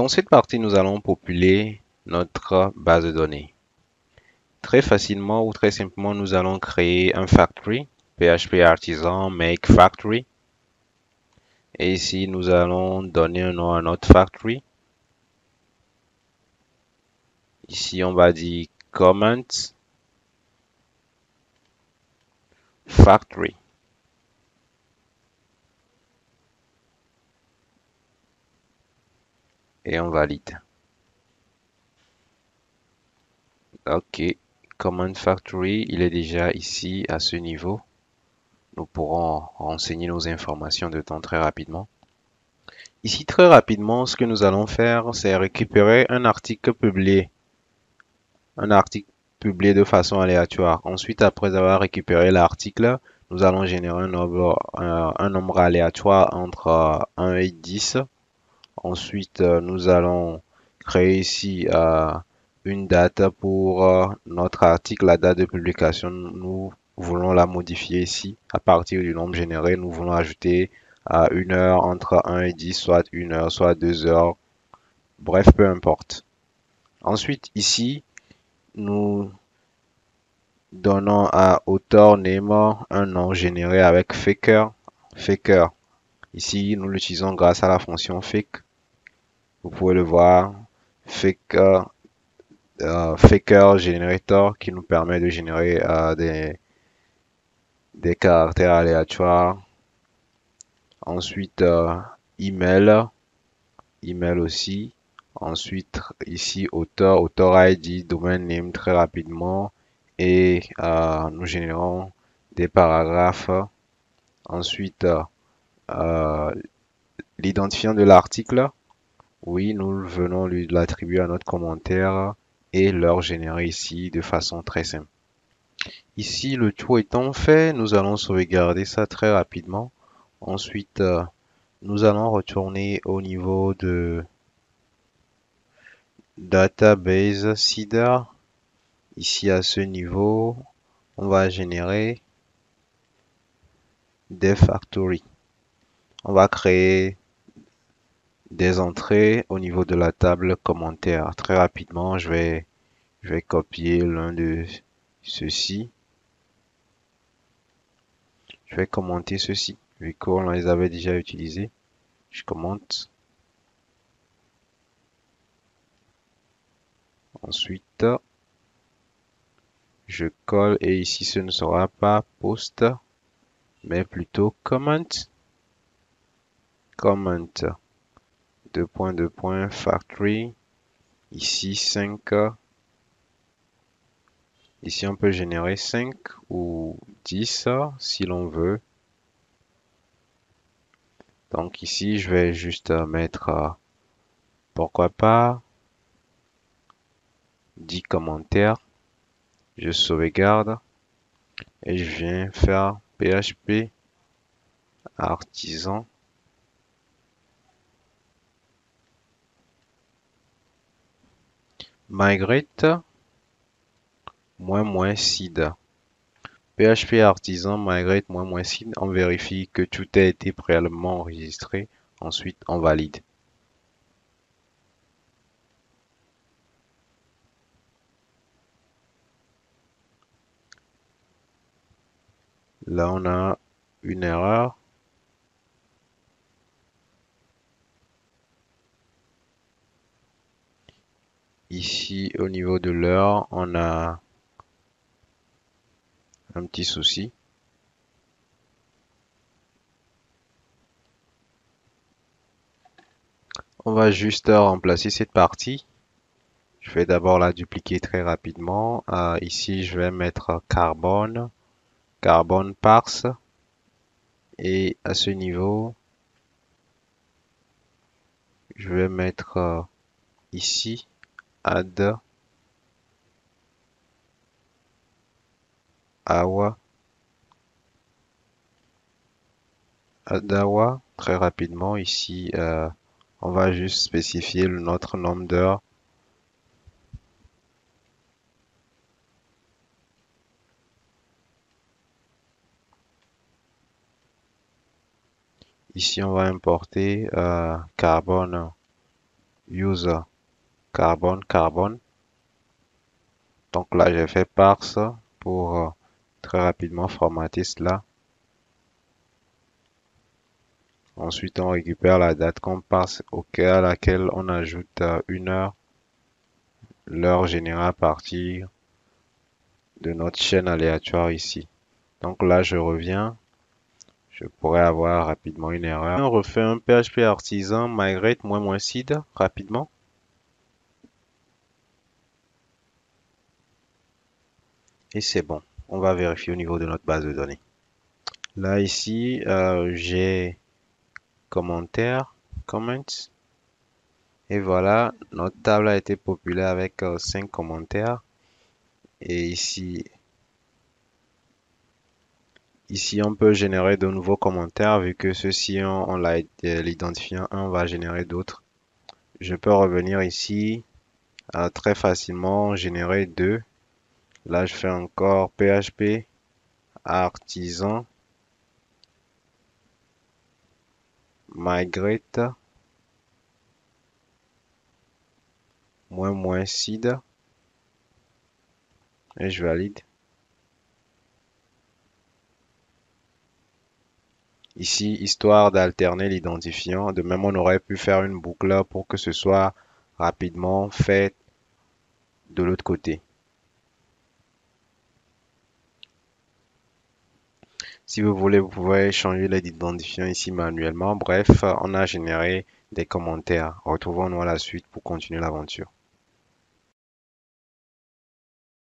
Dans cette partie, nous allons populer notre base de données. Très facilement ou très simplement, nous allons créer un factory, PHP Artisan make factory. Et ici, nous allons donner un nom à notre factory. Ici, on va dire comment factory. Et on valide. OK. Comment factory, il est déjà ici à ce niveau. Nous pourrons renseigner nos informations de temps très rapidement. Ici, très rapidement, ce que nous allons faire, c'est récupérer un article publié. Un article publié de façon aléatoire. Ensuite, après avoir récupéré l'article, nous allons générer un nombre aléatoire entre 1 et 10. Ensuite, nous allons créer ici une date pour notre article. La date de publication, nous voulons la modifier ici. À partir du nombre généré, nous voulons ajouter une heure entre 1 et 10, soit une heure, soit 2 heures. Bref, peu importe. Ensuite, ici, nous donnons à author name un nom généré avec faker. Faker. Ici, nous l'utilisons grâce à la fonction fake. Vous pouvez le voir. Faker, faker generator qui nous permet de générer des caractères aléatoires. Ensuite, email. Email aussi. Ensuite, ici, author ID, domain name très rapidement. Et nous générons des paragraphes. Ensuite, l'identifiant de l'article. Oui, nous venons lui l'attribuer à notre commentaire et leur générer ici de façon très simple. Ici, le tout étant fait, nous allons sauvegarder ça très rapidement. Ensuite, nous allons retourner au niveau de database CIDR. Ici, à ce niveau, on va générer des factories. On va créer des entrées au niveau de la table commentaire. Très rapidement, je vais copier l'un de ceux-ci. Je vais commenter ceci. Vu qu'on les avait déjà utilisés, je commente. Ensuite, je colle et ici ce ne sera pas post, mais plutôt comment. Comment. Deux points, factory. Ici 5. Ici on peut générer 5 ou 10 si l'on veut. Donc ici je vais juste mettre pourquoi pas 10 commentaires. Je sauvegarde et je viens faire PHP artisan migrate -seed. PHP artisan migrate -seed. On vérifie que tout a été préalablement enregistré. Ensuite, on valide. Là, on a une erreur. Ici, au niveau de l'heure, on a un petit souci. On va juste remplacer cette partie. Je vais d'abord la dupliquer très rapidement. Ici, je vais mettre carbone, carbone parse. Et à ce niveau, je vais mettre ici add awa Adawa très rapidement. Ici, on va juste spécifier notre nombre d'heures. Ici, on va importer carbone user carbone. Donc là, j'ai fait parse pour très rapidement formater cela. Ensuite, on récupère la date qu'on passe à laquelle on ajoute une heure, l'heure générée à partir de notre chaîne aléatoire ici. Donc là, je reviens. Je pourrais avoir rapidement une erreur. On refait un PHP artisan migrate -seed rapidement. Et c'est bon. On va vérifier au niveau de notre base de données. Là, ici, j'ai commentaires, comments. Et voilà, notre table a été populée avec 5 commentaires. Et ici, on peut générer de nouveaux commentaires vu que ceci, on l'a l'identifiant 1 va générer d'autres. Je peux revenir ici très facilement, générer 2. Là, je fais encore PHP artisan migrate -seed et je valide. Ici, histoire d'alterner l'identifiant. De même, on aurait pu faire une boucle pour que ce soit rapidement fait de l'autre côté. Si vous voulez, vous pouvez changer l'identifiant ici manuellement. Bref, on a généré des commentaires. Retrouvons-nous à la suite pour continuer l'aventure.